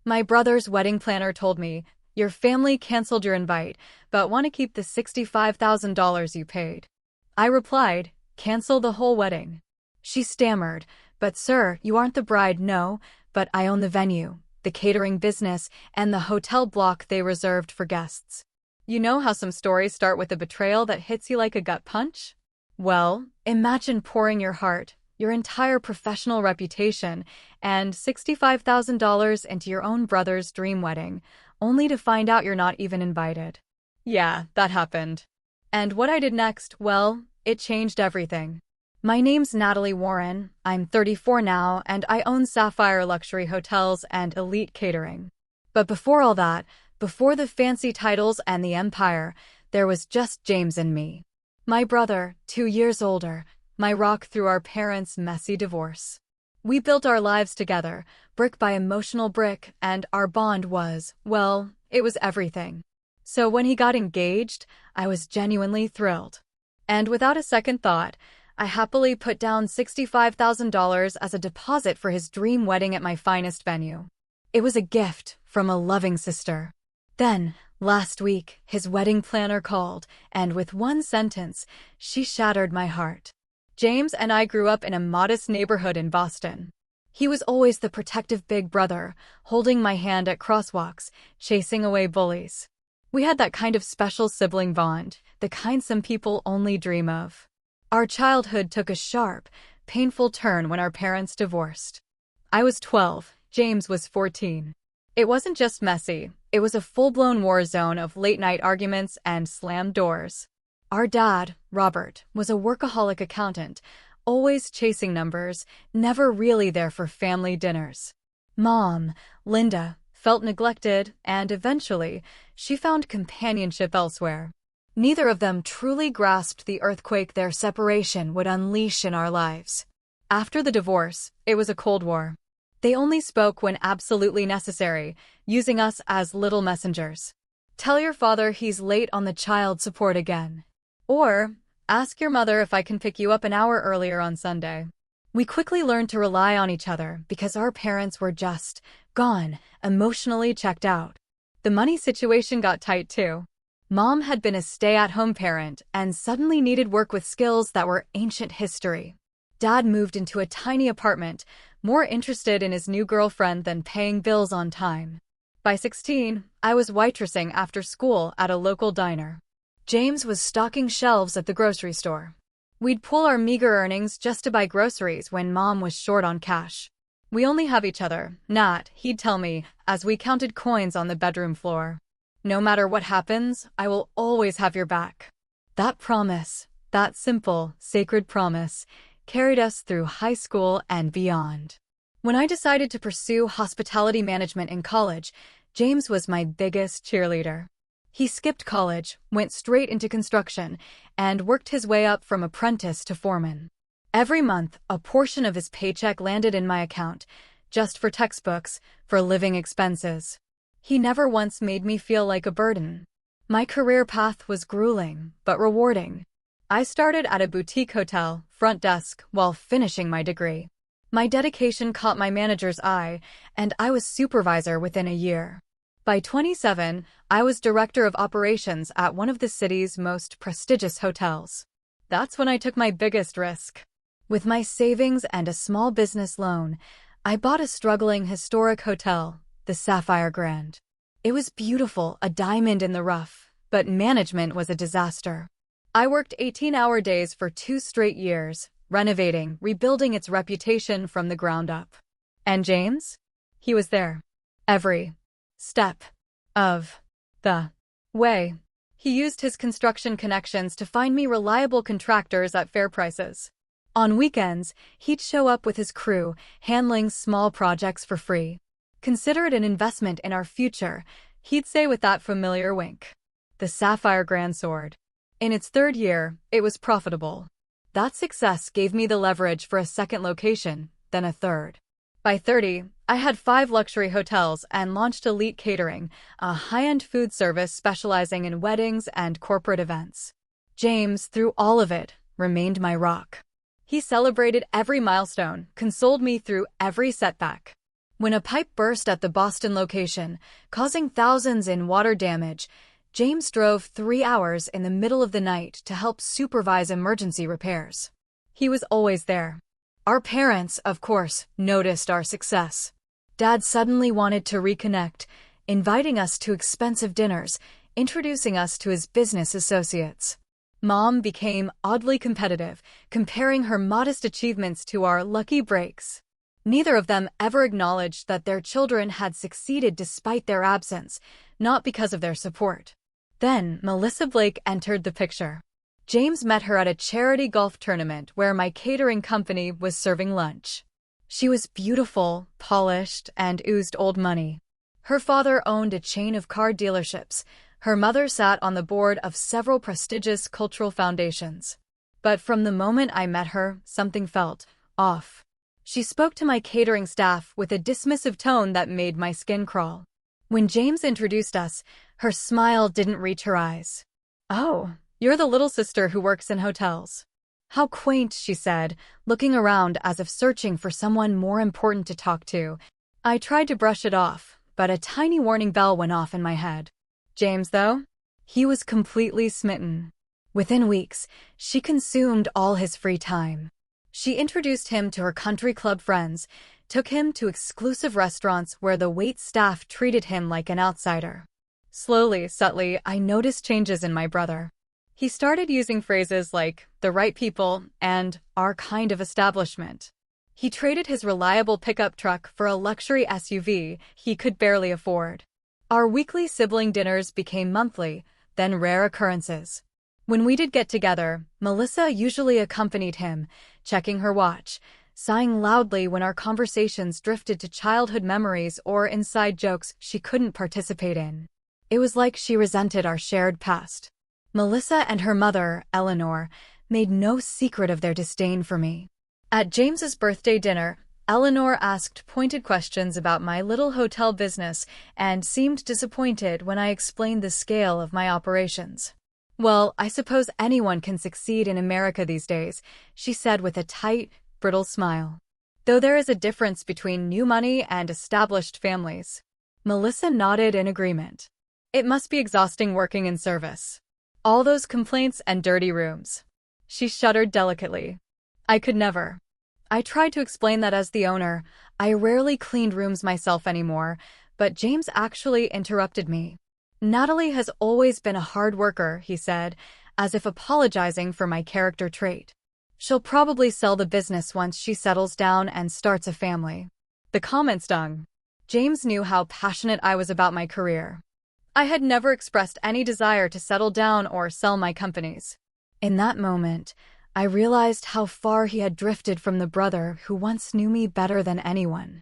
My brother's wedding planner told me, your family canceled your invite, but want to keep the $65,000 you paid. I replied, cancel the whole wedding. She stammered, but sir, you aren't the bride, no, but I own the venue, the catering business, and the hotel block they reserved for guests. You know how some stories start with a betrayal that hits you like a gut punch? Well, imagine pouring your heart, your entire professional reputation, and $65,000 into your own brother's dream wedding, only to find out you're not even invited. Yeah, that happened. And what I did next, well, it changed everything. My name's Natalie Warren, I'm 34 now, and I own Sapphire Luxury Hotels and Elite Catering. But before all that, before the fancy titles and the empire, there was just James and me. My brother, 2 years older, my rock through our parents' messy divorce. We built our lives together, brick by emotional brick, and our bond was, well, it was everything. So when he got engaged, I was genuinely thrilled. And without a second thought, I happily put down $65,000 as a deposit for his dream wedding at my finest venue. It was a gift from a loving sister. Then, last week, his wedding planner called, and with one sentence, she shattered my heart. James and I grew up in a modest neighborhood in Boston. He was always the protective big brother, holding my hand at crosswalks, chasing away bullies. We had that kind of special sibling bond, the kind some people only dream of. Our childhood took a sharp, painful turn when our parents divorced. I was 12, James was 14. It wasn't just messy, it was a full-blown war zone of late-night arguments and slammed doors. Our dad, Robert, was a workaholic accountant, always chasing numbers, never really there for family dinners. Mom, Linda, felt neglected, and eventually, she found companionship elsewhere. Neither of them truly grasped the earthquake their separation would unleash in our lives. After the divorce, it was a Cold War. They only spoke when absolutely necessary, using us as little messengers. Tell your father he's late on the child support again. Or, ask your mother if I can pick you up an hour earlier on Sunday. We quickly learned to rely on each other because our parents were just gone, emotionally checked out. The money situation got tight too. Mom had been a stay-at-home parent and suddenly needed work with skills that were ancient history. Dad moved into a tiny apartment, more interested in his new girlfriend than paying bills on time. By 16, I was waitressing after school at a local diner. James was stocking shelves at the grocery store. We'd pool our meager earnings just to buy groceries when Mom was short on cash. We only have each other, Nat, he'd tell me, as we counted coins on the bedroom floor. No matter what happens, I will always have your back. That promise, that simple, sacred promise, carried us through high school and beyond. When I decided to pursue hospitality management in college, James was my biggest cheerleader. He skipped college, went straight into construction, and worked his way up from apprentice to foreman. Every month, a portion of his paycheck landed in my account, just for textbooks, for living expenses. He never once made me feel like a burden. My career path was grueling, but rewarding. I started at a boutique hotel, front desk, while finishing my degree. My dedication caught my manager's eye, and I was supervisor within a year. By 27, I was director of operations at one of the city's most prestigious hotels. That's when I took my biggest risk. With my savings and a small business loan, I bought a struggling historic hotel, the Sapphire Grand. It was beautiful, a diamond in the rough, but management was a disaster. I worked 18-hour days for 2 straight years, renovating, rebuilding its reputation from the ground up. And James? He was there. Every step of the way. He used his construction connections to find me reliable contractors at fair prices. On weekends, he'd show up with his crew, handling small projects for free. Consider it an investment in our future, he'd say with that familiar wink. The Sapphire Grand soared. In its 3rd year, it was profitable. That success gave me the leverage for a second location, then a third. By 30, I had 5 luxury hotels and launched Elite Catering, a high-end food service specializing in weddings and corporate events. James, through all of it, remained my rock. He celebrated every milestone, consoled me through every setback. When a pipe burst at the Boston location, causing thousands in water damage, James drove 3 hours in the middle of the night to help supervise emergency repairs. He was always there. Our parents, of course, noticed our success. Dad suddenly wanted to reconnect, inviting us to expensive dinners, introducing us to his business associates. Mom became oddly competitive, comparing her modest achievements to our lucky breaks. Neither of them ever acknowledged that their children had succeeded despite their absence, not because of their support. Then, Melissa Blake entered the picture. James met her at a charity golf tournament where my catering company was serving lunch. She was beautiful, polished, and oozed old money. Her father owned a chain of car dealerships. Her mother sat on the board of several prestigious cultural foundations. But from the moment I met her, something felt off. She spoke to my catering staff with a dismissive tone that made my skin crawl. When James introduced us, her smile didn't reach her eyes. "Oh, you're the little sister who works in hotels." "How quaint," she said, looking around as if searching for someone more important to talk to. I tried to brush it off, but a tiny warning bell went off in my head. James, though? He was completely smitten. Within weeks, she consumed all his free time. She introduced him to her country club friends, took him to exclusive restaurants where the wait staff treated him like an outsider. Slowly, subtly, I noticed changes in my brother. He started using phrases like, "the right people," and "our kind of establishment." He traded his reliable pickup truck for a luxury SUV he could barely afford. Our weekly sibling dinners became monthly, then rare occurrences. When we did get together, Melissa usually accompanied him, checking her watch, sighing loudly when our conversations drifted to childhood memories or inside jokes she couldn't participate in. It was like she resented our shared past. Melissa and her mother, Eleanor, made no secret of their disdain for me. At James's birthday dinner, Eleanor asked pointed questions about my little hotel business and seemed disappointed when I explained the scale of my operations. "Well, I suppose anyone can succeed in America these days," she said with a tight, brittle smile. "Though there is a difference between new money and established families." Melissa nodded in agreement. "It must be exhausting working in service. All those complaints and dirty rooms." She shuddered delicately. "I could never." I tried to explain that as the owner, I rarely cleaned rooms myself anymore, but James actually interrupted me. "Natalie has always been a hard worker," he said, as if apologizing for my character trait. "She'll probably sell the business once she settles down and starts a family." The comment stung. James knew how passionate I was about my career. I had never expressed any desire to settle down or sell my companies. In that moment, I realized how far he had drifted from the brother who once knew me better than anyone.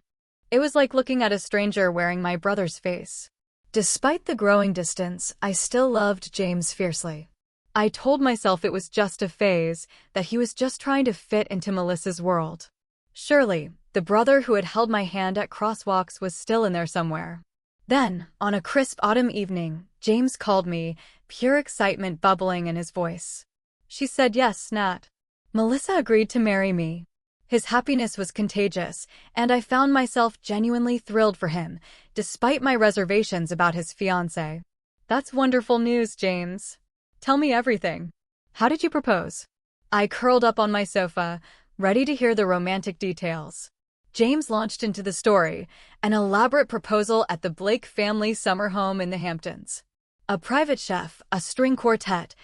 It was like looking at a stranger wearing my brother's face. Despite the growing distance, I still loved James fiercely. I told myself it was just a phase, that he was just trying to fit into Melissa's world. Surely, the brother who had held my hand at crosswalks was still in there somewhere. Then, on a crisp autumn evening, James called me, pure excitement bubbling in his voice. She said yes, Nat. Melissa agreed to marry me. His happiness was contagious, and I found myself genuinely thrilled for him, despite my reservations about his fiancée. "That's wonderful news, James. Tell me everything. How did you propose?" I curled up on my sofa, ready to hear the romantic details. James launched into the story, an elaborate proposal at the Blake family summer home in the Hamptons. A private chef, a string quartet,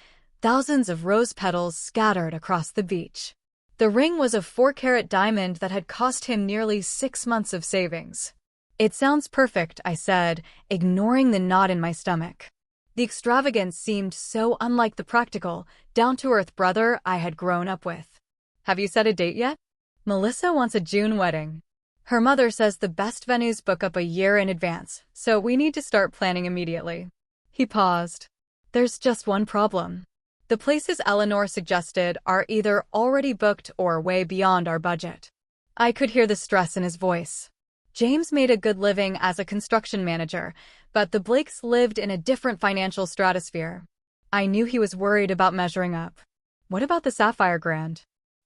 thousands of rose petals scattered across the beach. The ring was a 4-carat diamond that had cost him nearly 6 months of savings. "It sounds perfect," I said, ignoring the knot in my stomach. The extravagance seemed so unlike the practical, down-to-earth brother I had grown up with. "Have you set a date yet?" "Melissa wants a June wedding. Her mother says the best venues book up a year in advance, so we need to start planning immediately." He paused. "There's just one problem. The places Eleanor suggested are either already booked or way beyond our budget." I could hear the stress in his voice. James made a good living as a construction manager, but the Blakes lived in a different financial stratosphere. I knew he was worried about measuring up. "What about the Sapphire Grand?"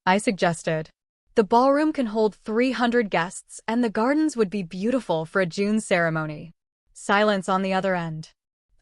I suggested. The ballroom can hold 300 guests, and the gardens would be beautiful for a June ceremony. Silence on the other end.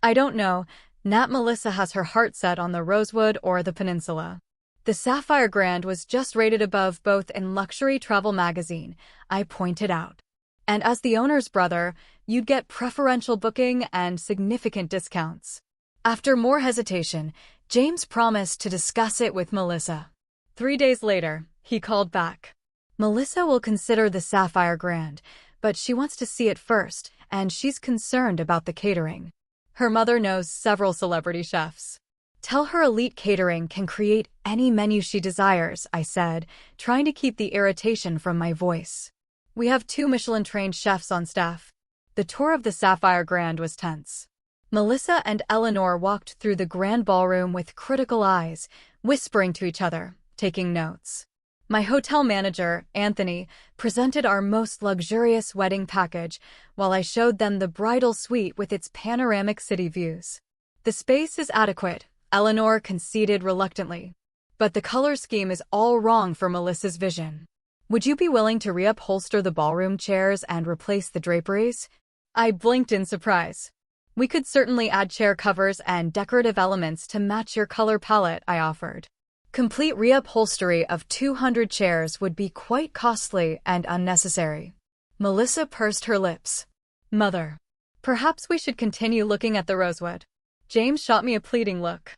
I don't know. Nat Melissa has her heart set on the Rosewood or the Peninsula. The Sapphire Grand was just rated above both in Luxury Travel magazine, I pointed out. And as the owner's brother, you'd get preferential booking and significant discounts. After more hesitation, James promised to discuss it with Melissa. 3 days later, he called back. Melissa will consider the Sapphire Grand, but she wants to see it first, and she's concerned about the catering. Her mother knows several celebrity chefs. Tell her Elite Catering can create any menu she desires, I said, trying to keep the irritation from my voice. We have 2 Michelin-trained chefs on staff. The tour of the Sapphire Grand was tense. Melissa and Eleanor walked through the grand ballroom with critical eyes, whispering to each other, taking notes. My hotel manager, Anthony, presented our most luxurious wedding package while I showed them the bridal suite with its panoramic city views. The space is adequate, Eleanor conceded reluctantly. But the color scheme is all wrong for Melissa's vision. Would you be willing to reupholster the ballroom chairs and replace the draperies? I blinked in surprise. We could certainly add chair covers and decorative elements to match your color palette, I offered. Complete reupholstery of 200 chairs would be quite costly and unnecessary. Melissa pursed her lips. Mother, perhaps we should continue looking at the Rosewood. James shot me a pleading look.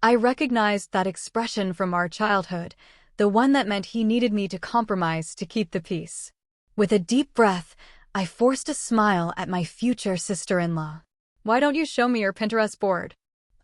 I recognized that expression from our childhood, the one that meant he needed me to compromise to keep the peace. With a deep breath, I forced a smile at my future sister-in-law. Why don't you show me your Pinterest board?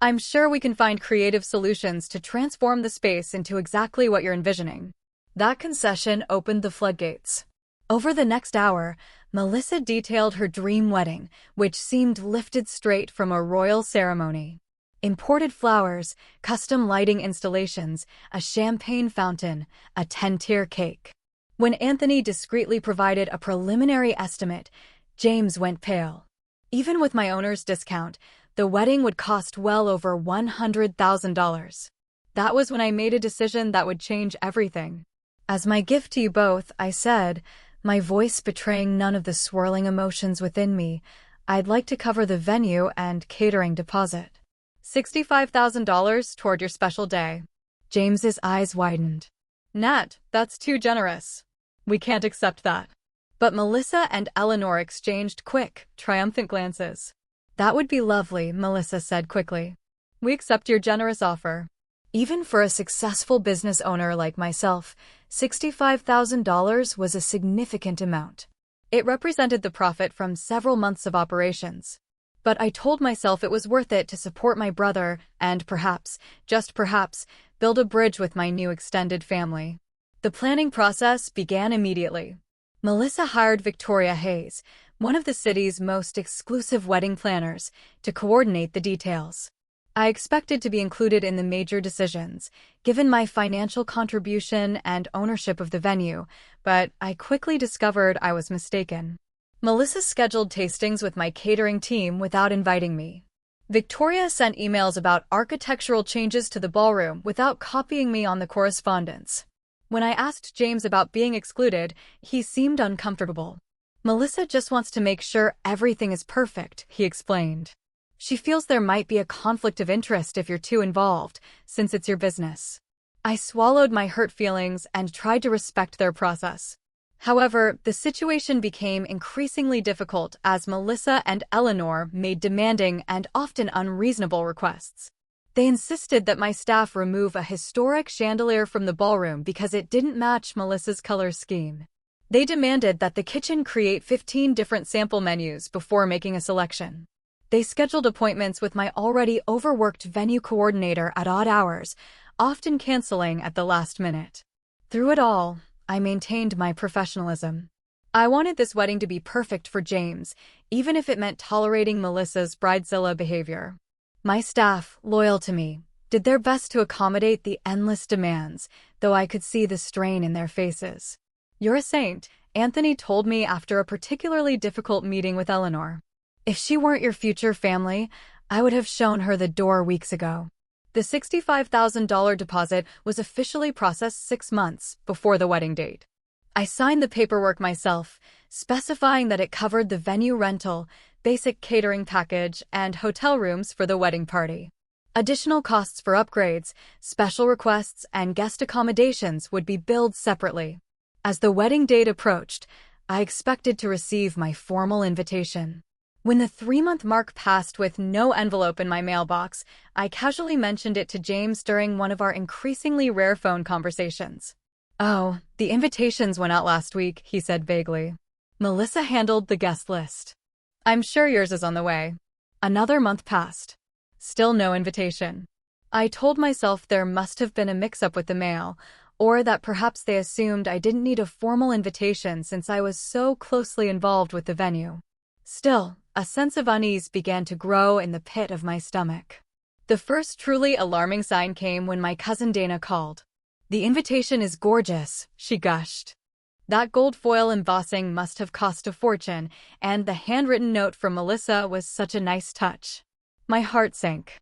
I'm sure we can find creative solutions to transform the space into exactly what you're envisioning. That concession opened the floodgates. Over the next hour, Melissa detailed her dream wedding, which seemed lifted straight from a royal ceremony. Imported flowers, custom lighting installations, a champagne fountain, a 10-tier cake. When Anthony discreetly provided a preliminary estimate, James went pale. Even with my owner's discount, the wedding would cost well over $100,000. That was when I made a decision that would change everything. As my gift to you both, I said, my voice betraying none of the swirling emotions within me, I'd like to cover the venue and catering deposit. $65,000 toward your special day. James's eyes widened. Nat, that's too generous. We can't accept that. But Melissa and Eleanor exchanged quick, triumphant glances. That would be lovely, Melissa said quickly. We accept your generous offer. Even for a successful business owner like myself, $65,000 was a significant amount. It represented the profit from several months of operations. But I told myself it was worth it to support my brother and perhaps, just perhaps, build a bridge with my new extended family. The planning process began immediately. Melissa hired Victoria Hayes, one of the city's most exclusive wedding planners, to coordinate the details. I expected to be included in the major decisions, given my financial contribution and ownership of the venue, but I quickly discovered I was mistaken. Melissa scheduled tastings with my catering team without inviting me. Victoria sent emails about architectural changes to the ballroom without copying me on the correspondence. When I asked James about being excluded, he seemed uncomfortable. Melissa just wants to make sure everything is perfect, he explained. She feels there might be a conflict of interest if you're too involved, since it's your business. I swallowed my hurt feelings and tried to respect their process. However, the situation became increasingly difficult as Melissa and Eleanor made demanding and often unreasonable requests. They insisted that my staff remove a historic chandelier from the ballroom because it didn't match Melissa's color scheme. They demanded that the kitchen create 15 different sample menus before making a selection. They scheduled appointments with my already overworked venue coordinator at odd hours, often canceling at the last minute. Through it all, I maintained my professionalism. I wanted this wedding to be perfect for James, even if it meant tolerating Melissa's bridezilla behavior. My staff, loyal to me, did their best to accommodate the endless demands, though I could see the strain in their faces. You're a saint, Anthony told me after a particularly difficult meeting with Eleanor. If she weren't your future family, I would have shown her the door weeks ago. The $65,000 deposit was officially processed 6 months before the wedding date. I signed the paperwork myself, specifying that it covered the venue rental, basic catering package, and hotel rooms for the wedding party. Additional costs for upgrades, special requests, and guest accommodations would be billed separately. As the wedding date approached, I expected to receive my formal invitation. When the 3-month mark passed with no envelope in my mailbox, I casually mentioned it to James during one of our increasingly rare phone conversations. "Oh, the invitations went out last week," he said vaguely. "Melissa handled the guest list. I'm sure yours is on the way." Another month passed. Still no invitation. I told myself there must have been a mix-up with the mail, or that perhaps they assumed I didn't need a formal invitation since I was so closely involved with the venue. Still, a sense of unease began to grow in the pit of my stomach. The first truly alarming sign came when my cousin Dana called. "The invitation is gorgeous," she gushed. That gold foil embossing must have cost a fortune, and the handwritten note from Melissa was such a nice touch. My heart sank.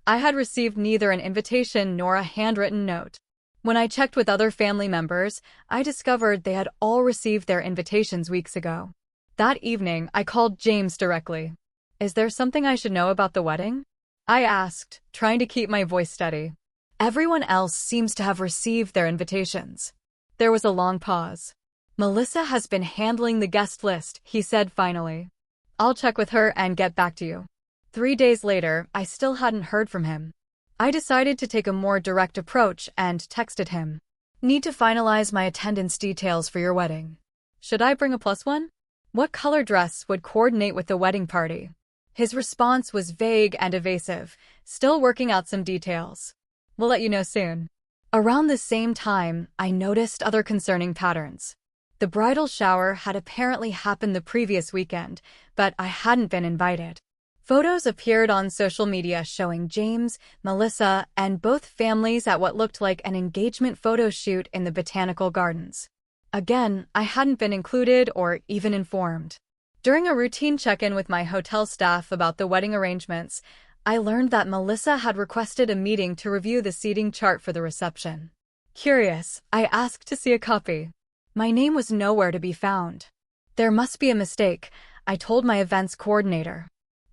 I had received neither an invitation nor a handwritten note. When I checked with other family members, I discovered they had all received their invitations weeks ago. That evening, I called James directly. "Is there something I should know about the wedding?" I asked, trying to keep my voice steady. "Everyone else seems to have received their invitations." There was a long pause. "Melissa has been handling the guest list," he said finally. "I'll check with her and get back to you." 3 days later, I still hadn't heard from him. I decided to take a more direct approach and texted him. "Need to finalize my attendance details for your wedding. Should I bring a +1? What color dress would coordinate with the wedding party?" His response was vague and evasive, still working out some details. "We'll let you know soon." Around the same time, I noticed other concerning patterns. The bridal shower had apparently happened the previous weekend, but I hadn't been invited. Photos appeared on social media showing James, Melissa, and both families at what looked like an engagement photo shoot in the botanical gardens. Again, I hadn't been included or even informed. During a routine check-in with my hotel staff about the wedding arrangements, I learned that Melissa had requested a meeting to review the seating chart for the reception. Curious, I asked to see a copy. My name was nowhere to be found. "There must be a mistake," I told my events coordinator.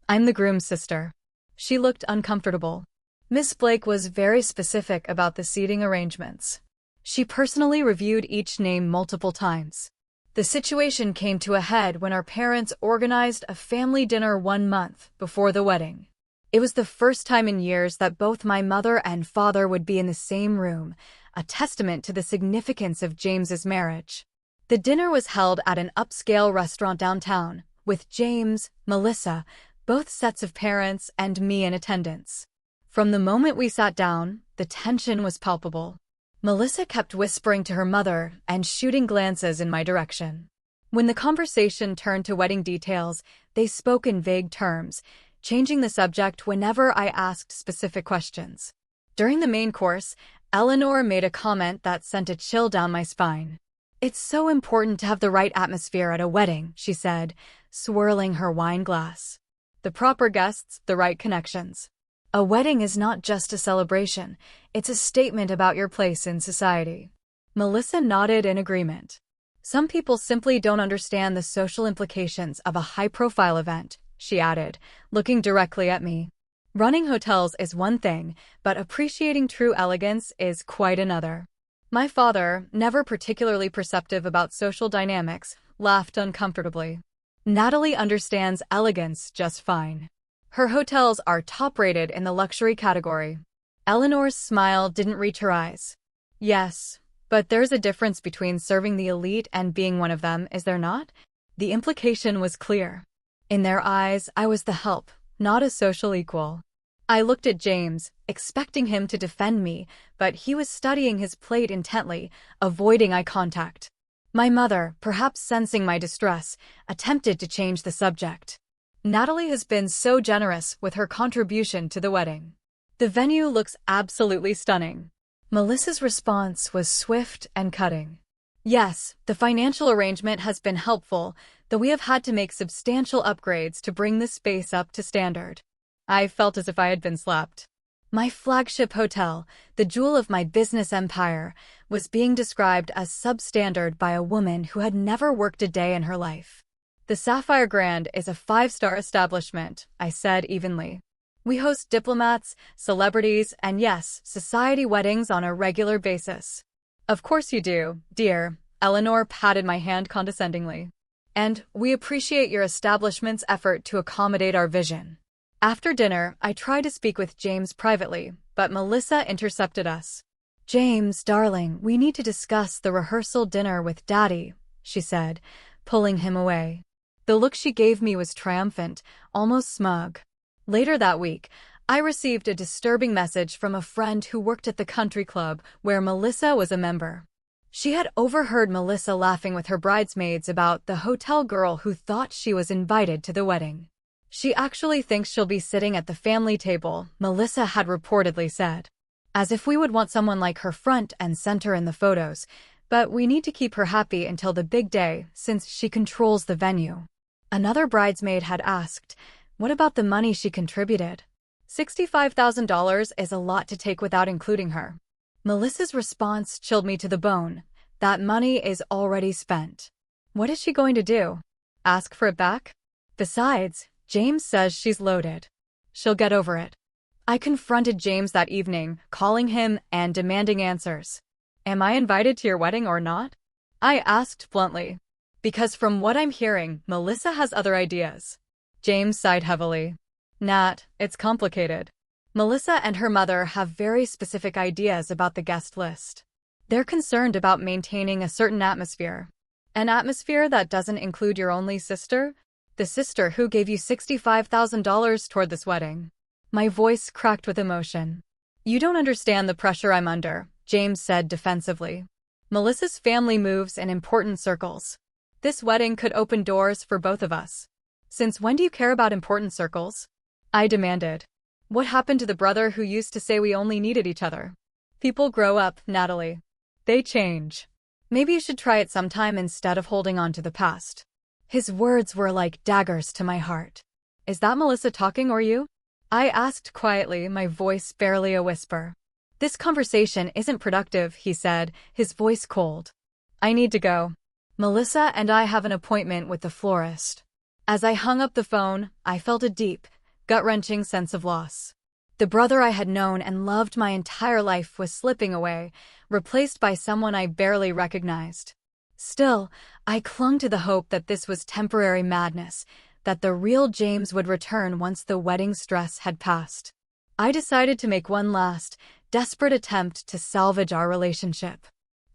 "I'm the groom's sister." She looked uncomfortable. Miss Blake was very specific about the seating arrangements. She personally reviewed each name multiple times. The situation came to a head when our parents organized a family dinner 1 month before the wedding. It was the first time in years that both my mother and father would be in the same room, a testament to the significance of James's marriage. The dinner was held at an upscale restaurant downtown, with James, Melissa, both sets of parents, and me in attendance. From the moment we sat down, the tension was palpable. Melissa kept whispering to her mother and shooting glances in my direction. When the conversation turned to wedding details, they spoke in vague terms, changing the subject whenever I asked specific questions. During the main course, Eleanor made a comment that sent a chill down my spine. "It's so important to have the right atmosphere at a wedding," she said, swirling her wine glass. "The proper guests, the right connections. A wedding is not just a celebration, it's a statement about your place in society." Melissa nodded in agreement. "Some people simply don't understand the social implications of a high-profile event," she added, looking directly at me. "Running hotels is one thing, but appreciating true elegance is quite another." My father, never particularly perceptive about social dynamics, laughed uncomfortably. "Natalie understands elegance just fine. Her hotels are top-rated in the luxury category." Eleanor's smile didn't reach her eyes. "Yes, but there's a difference between serving the elite and being one of them, is there not?" The implication was clear. In their eyes, I was the help, not a social equal. I looked at James, expecting him to defend me, but he was studying his plate intently, avoiding eye contact. My mother, perhaps sensing my distress, attempted to change the subject. "Natalie has been so generous with her contribution to the wedding. The venue looks absolutely stunning." Melissa's response was swift and cutting. "Yes, the financial arrangement has been helpful, though we have had to make substantial upgrades to bring the space up to standard." I felt as if I had been slapped. My flagship hotel, the jewel of my business empire, was being described as substandard by a woman who had never worked a day in her life. The Sapphire Grand is a 5-star establishment, I said evenly. We host diplomats, celebrities, and yes, society weddings on a regular basis. Of course you do, dear. Eleanor patted my hand condescendingly. And we appreciate your establishment's effort to accommodate our vision. After dinner, I tried to speak with James privately, but Melissa intercepted us. James, darling, we need to discuss the rehearsal dinner with Daddy, she said, pulling him away. The look she gave me was triumphant, almost smug. Later that week, I received a disturbing message from a friend who worked at the country club where Melissa was a member. She had overheard Melissa laughing with her bridesmaids about the hotel girl who thought she was invited to the wedding. She actually thinks she'll be sitting at the family table, Melissa had reportedly said. As if we would want someone like her front and center in the photos, but we need to keep her happy until the big day since she controls the venue. Another bridesmaid had asked, what about the money she contributed? $65,000 is a lot to take without including her. Melissa's response chilled me to the bone. That money is already spent. What is she going to do? Ask for it back? Besides, James says she's loaded. She'll get over it. I confronted James that evening, calling him and demanding answers. Am I invited to your wedding or not? I asked bluntly. Because from what I'm hearing, Melissa has other ideas. James sighed heavily. Nat, it's complicated. Melissa and her mother have very specific ideas about the guest list. They're concerned about maintaining a certain atmosphere. An atmosphere that doesn't include your only sister? The sister who gave you $65,000 toward this wedding. My voice cracked with emotion. You don't understand the pressure I'm under, James said defensively. Melissa's family moves in important circles. This wedding could open doors for both of us. Since when do you care about important circles? I demanded. What happened to the brother who used to say we only needed each other? People grow up, Natalie. They change. Maybe you should try it sometime instead of holding on to the past. His words were like daggers to my heart. Is that Melissa talking or you? I asked quietly, my voice barely a whisper. This conversation isn't productive, he said, his voice cold. I need to go. Melissa and I have an appointment with the florist. As I hung up the phone, I felt a deep, gut-wrenching sense of loss. The brother I had known and loved my entire life was slipping away, replaced by someone I barely recognized. Still, I clung to the hope that this was temporary madness, that the real James would return once the wedding stress had passed. I decided to make one last, desperate attempt to salvage our relationship.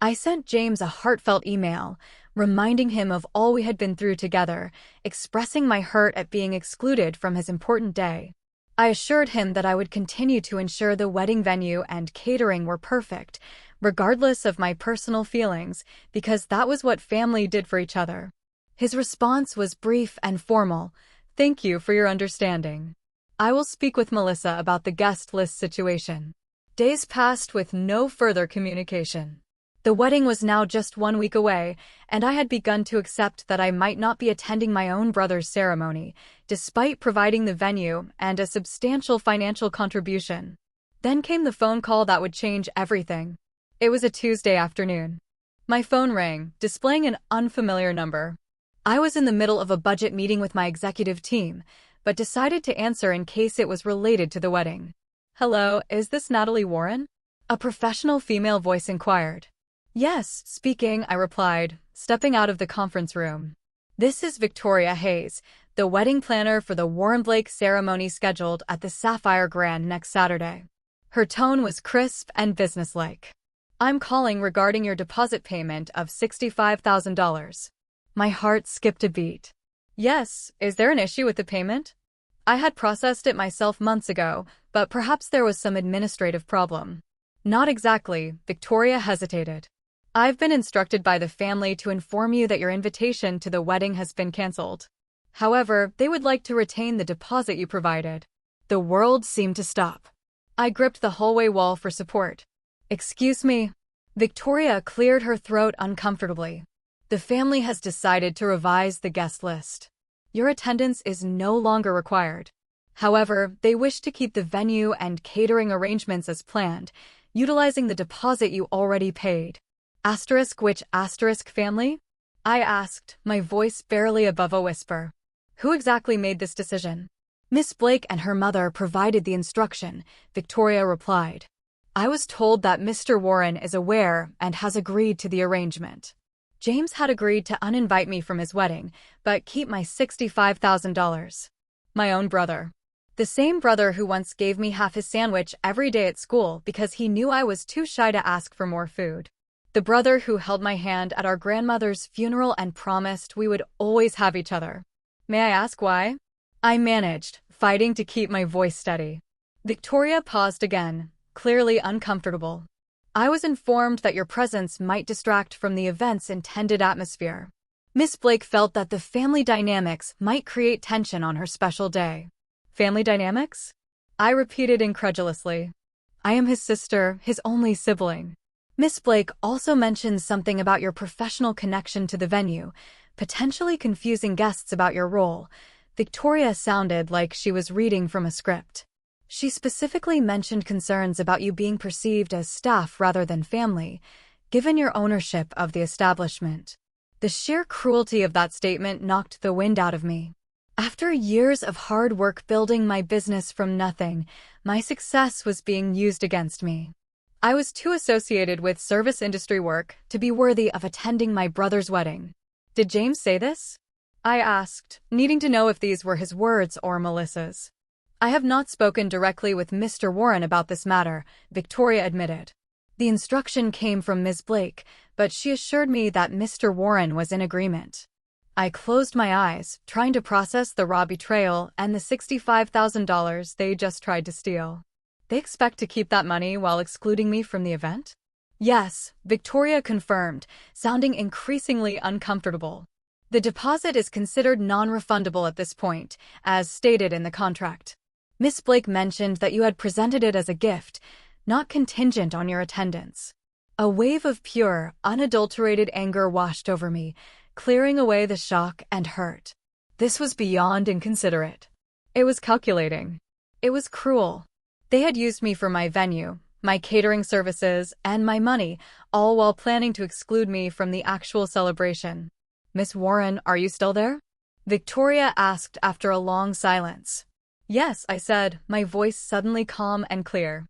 I sent James a heartfelt email, reminding him of all we had been through together, expressing my hurt at being excluded from his important day. I assured him that I would continue to ensure the wedding venue and catering were perfect, regardless of my personal feelings, because that was what family did for each other. His response was brief and formal. Thank you for your understanding. I will speak with Melissa about the guest list situation. Days passed with no further communication. The wedding was now just 1 week away, and I had begun to accept that I might not be attending my own brother's ceremony, despite providing the venue and a substantial financial contribution. Then came the phone call that would change everything. It was a Tuesday afternoon. My phone rang, displaying an unfamiliar number. I was in the middle of a budget meeting with my executive team, but decided to answer in case it was related to the wedding. Hello, is this Natalie Warren? A professional female voice inquired. Yes, speaking, I replied, stepping out of the conference room. This is Victoria Hayes, the wedding planner for the Warren Blake ceremony scheduled at the Sapphire Grand next Saturday. Her tone was crisp and businesslike. I'm calling regarding your deposit payment of $65,000. My heart skipped a beat. Yes, is there an issue with the payment? I had processed it myself months ago, but perhaps there was some administrative problem. Not exactly, Victoria hesitated. I've been instructed by the family to inform you that your invitation to the wedding has been canceled. However, they would like to retain the deposit you provided. The world seemed to stop. I gripped the hallway wall for support. Excuse me. Victoria cleared her throat uncomfortably. The family has decided to revise the guest list. Your attendance is no longer required. However, they wish to keep the venue and catering arrangements as planned, utilizing the deposit you already paid. Asterisk which asterisk family? I asked, my voice barely above a whisper. Who exactly made this decision? Miss Blake and her mother provided the instruction, Victoria replied. I was told that Mr. Warren is aware and has agreed to the arrangement. James had agreed to uninvite me from his wedding, but keep my $65,000. My own brother. The same brother who once gave me half his sandwich every day at school because he knew I was too shy to ask for more food. The brother who held my hand at our grandmother's funeral and promised we would always have each other. May I ask why? I managed, fighting to keep my voice steady. Victoria paused again, clearly uncomfortable. I was informed that your presence might distract from the event's intended atmosphere. Miss Blake felt that the family dynamics might create tension on her special day. Family dynamics? I repeated incredulously. I am his sister, his only sibling. Miss Blake also mentioned something about your professional connection to the venue, potentially confusing guests about your role. Victoria sounded like she was reading from a script. She specifically mentioned concerns about you being perceived as staff rather than family, given your ownership of the establishment. The sheer cruelty of that statement knocked the wind out of me. After years of hard work building my business from nothing, my success was being used against me. I was too associated with service industry work to be worthy of attending my brother's wedding. Did James say this? I asked, needing to know if these were his words or Melissa's. I have not spoken directly with Mr. Warren about this matter, Victoria admitted. The instruction came from Ms. Blake, but she assured me that Mr. Warren was in agreement. I closed my eyes, trying to process the raw betrayal and the $65,000 they just tried to steal. They expect to keep that money while excluding me from the event? Yes, Victoria confirmed, sounding increasingly uncomfortable. The deposit is considered non-refundable at this point, as stated in the contract. Miss Blake mentioned that you had presented it as a gift, not contingent on your attendance. A wave of pure, unadulterated anger washed over me, clearing away the shock and hurt. This was beyond inconsiderate. It was calculating. It was cruel. They had used me for my venue, my catering services, and my money, all while planning to exclude me from the actual celebration. Miss Warren, are you still there? Victoria asked after a long silence. Yes, I said, my voice suddenly calm and clear.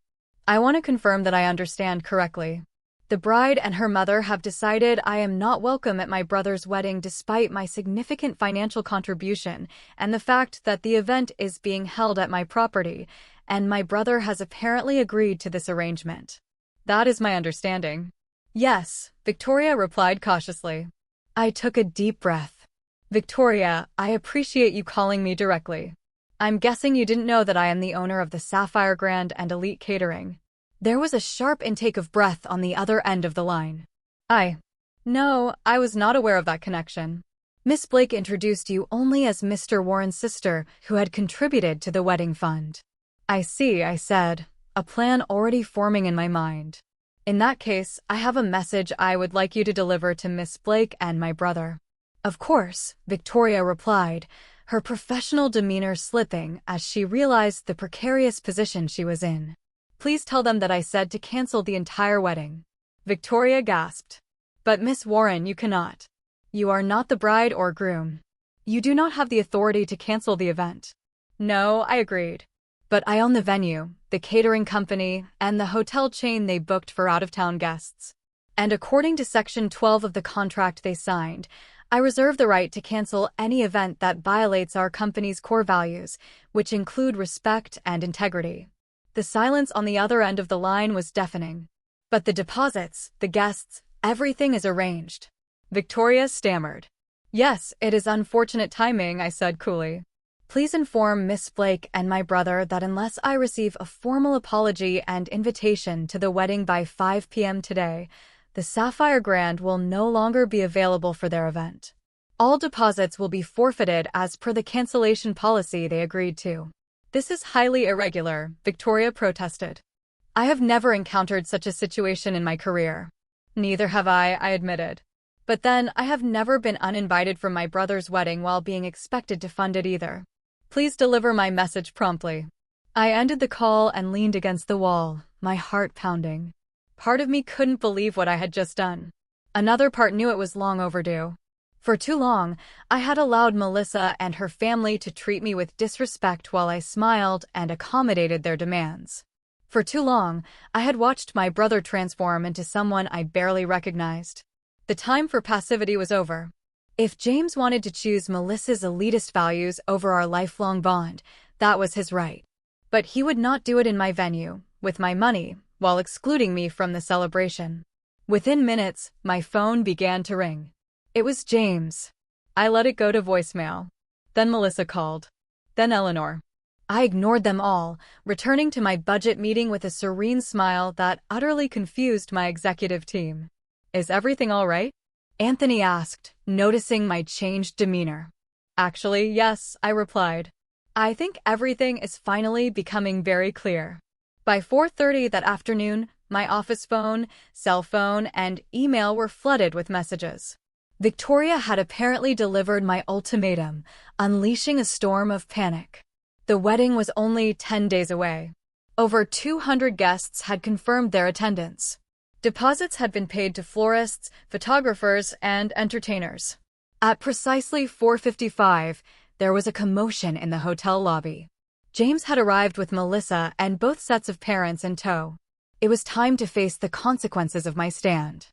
I want to confirm that I understand correctly. The bride and her mother have decided I am not welcome at my brother's wedding despite my significant financial contribution and the fact that the event is being held at my property, and my brother has apparently agreed to this arrangement. That is my understanding. Yes, Victoria replied cautiously. I took a deep breath. Victoria, I appreciate you calling me directly. I'm guessing you didn't know that I am the owner of the Sapphire Grand and Elite Catering. There was a sharp intake of breath on the other end of the line. No, I was not aware of that connection. Miss Blake introduced you only as Mr. Warren's sister who had contributed to the wedding fund. I see, I said, a plan already forming in my mind. In that case, I have a message I would like you to deliver to Miss Blake and my brother. Of course, Victoria replied, her professional demeanor slipping as she realized the precarious position she was in. Please tell them that I said to cancel the entire wedding. Victoria gasped. But Miss Warren, you cannot. You are not the bride or groom. You do not have the authority to cancel the event. No, I agreed. But I own the venue, the catering company, and the hotel chain they booked for out-of-town guests. And according to Section 12 of the contract they signed, I reserve the right to cancel any event that violates our company's core values, which include respect and integrity. The silence on the other end of the line was deafening. But the deposits, the guests, everything is arranged. Victoria stammered. Yes, it is unfortunate timing, I said coolly. Please inform Miss Blake and my brother that unless I receive a formal apology and invitation to the wedding by 5 p.m. today, the Sapphire Grand will no longer be available for their event. All deposits will be forfeited as per the cancellation policy they agreed to. This is highly irregular, Victoria protested. I have never encountered such a situation in my career. Neither have I admitted. But then, I have never been uninvited from my brother's wedding while being expected to fund it either. Please deliver my message promptly. I ended the call and leaned against the wall, my heart pounding. Part of me couldn't believe what I had just done. Another part knew it was long overdue. For too long, I had allowed Melissa and her family to treat me with disrespect while I smiled and accommodated their demands. For too long, I had watched my brother transform into someone I barely recognized. The time for passivity was over. If James wanted to choose Melissa's elitist values over our lifelong bond, that was his right. But he would not do it in my venue, with my money, while excluding me from the celebration. Within minutes, my phone began to ring. It was James. I let it go to voicemail. Then Melissa called. Then Eleanor. I ignored them all, returning to my budget meeting with a serene smile that utterly confused my executive team. Is everything all right? Anthony asked, noticing my changed demeanor. Actually, yes, I replied. I think everything is finally becoming very clear. By 4:30 that afternoon, my office phone, cell phone, and email were flooded with messages. Victoria had apparently delivered my ultimatum, unleashing a storm of panic. The wedding was only 10 days away. Over 200 guests had confirmed their attendance. Deposits had been paid to florists, photographers, and entertainers. At precisely 4:55, there was a commotion in the hotel lobby. James had arrived with Melissa and both sets of parents in tow. It was time to face the consequences of my stand.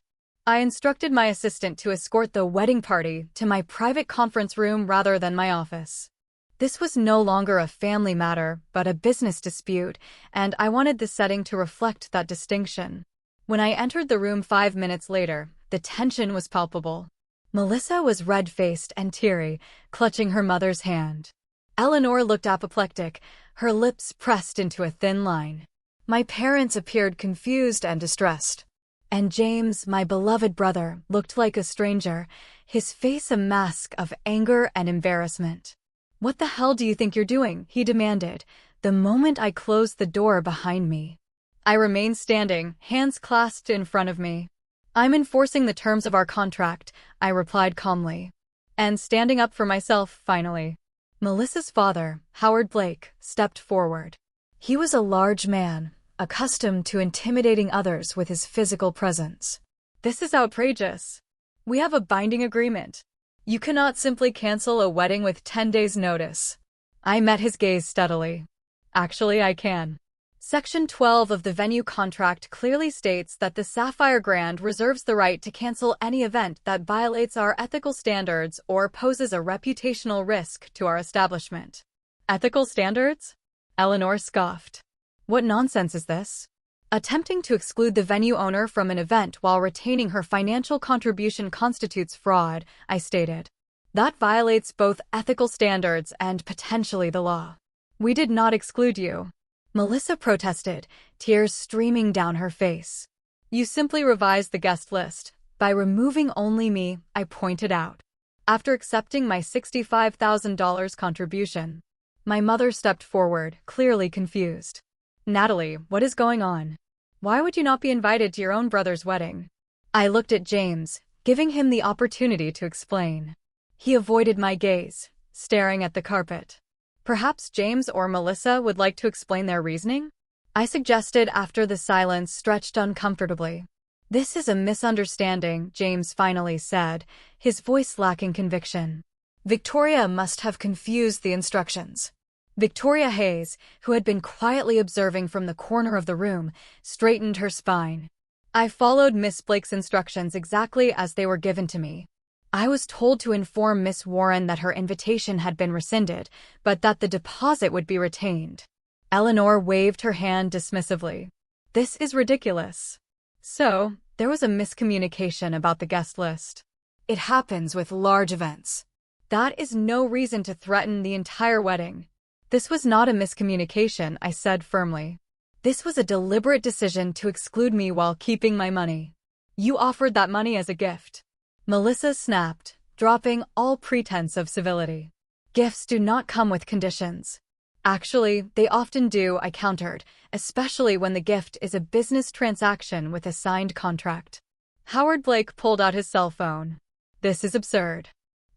I instructed my assistant to escort the wedding party to my private conference room rather than my office. This was no longer a family matter, but a business dispute, and I wanted the setting to reflect that distinction. When I entered the room 5 minutes later, the tension was palpable. Melissa was red-faced and teary, clutching her mother's hand. Eleanor looked apoplectic, her lips pressed into a thin line. My parents appeared confused and distressed. And James, my beloved brother, looked like a stranger, his face a mask of anger and embarrassment. "What the hell do you think you're doing?" he demanded, the moment I closed the door behind me. I remained standing, hands clasped in front of me. "I'm enforcing the terms of our contract," I replied calmly. And standing up for myself, finally. Melissa's father, Howard Blake, stepped forward. He was a large man, accustomed to intimidating others with his physical presence. "This is outrageous. We have a binding agreement. You cannot simply cancel a wedding with 10 days' notice." I met his gaze steadily. "Actually, I can. Section 12 of the venue contract clearly states that the Sapphire Grand reserves the right to cancel any event that violates our ethical standards or poses a reputational risk to our establishment." "Ethical standards?" Eleanor scoffed. "What nonsense is this?" "Attempting to exclude the venue owner from an event while retaining her financial contribution constitutes fraud," I stated. "That violates both ethical standards and potentially the law." "We did not exclude you," Melissa protested, tears streaming down her face. "You simply revised the guest list, by removing only me," I pointed out. After accepting my $65,000 contribution, my mother stepped forward, clearly confused. "Natalie, what is going on? Why would you not be invited to your own brother's wedding?" I looked at James, giving him the opportunity to explain. He avoided my gaze, staring at the carpet. Perhaps James or Melissa would like to explain their reasoning? I suggested after the silence stretched uncomfortably. "This is a misunderstanding," James finally said, his voice lacking conviction. "Victoria must have confused the instructions." Victoria Hayes, who had been quietly observing from the corner of the room, straightened her spine. "I followed Miss Blake's instructions exactly as they were given to me. I was told to inform Miss Warren that her invitation had been rescinded, but that the deposit would be retained." Eleanor waved her hand dismissively. "This is ridiculous." "So, there was a miscommunication about the guest list. It happens with large events. That is no reason to threaten the entire wedding." "This was not a miscommunication," I said firmly. "This was a deliberate decision to exclude me while keeping my money. You offered that money as a gift." Melissa snapped, dropping all pretense of civility. "Gifts do not come with conditions." "Actually, they often do," I countered, "especially when the gift is a business transaction with a signed contract." Howard Blake pulled out his cell phone. "This is absurd.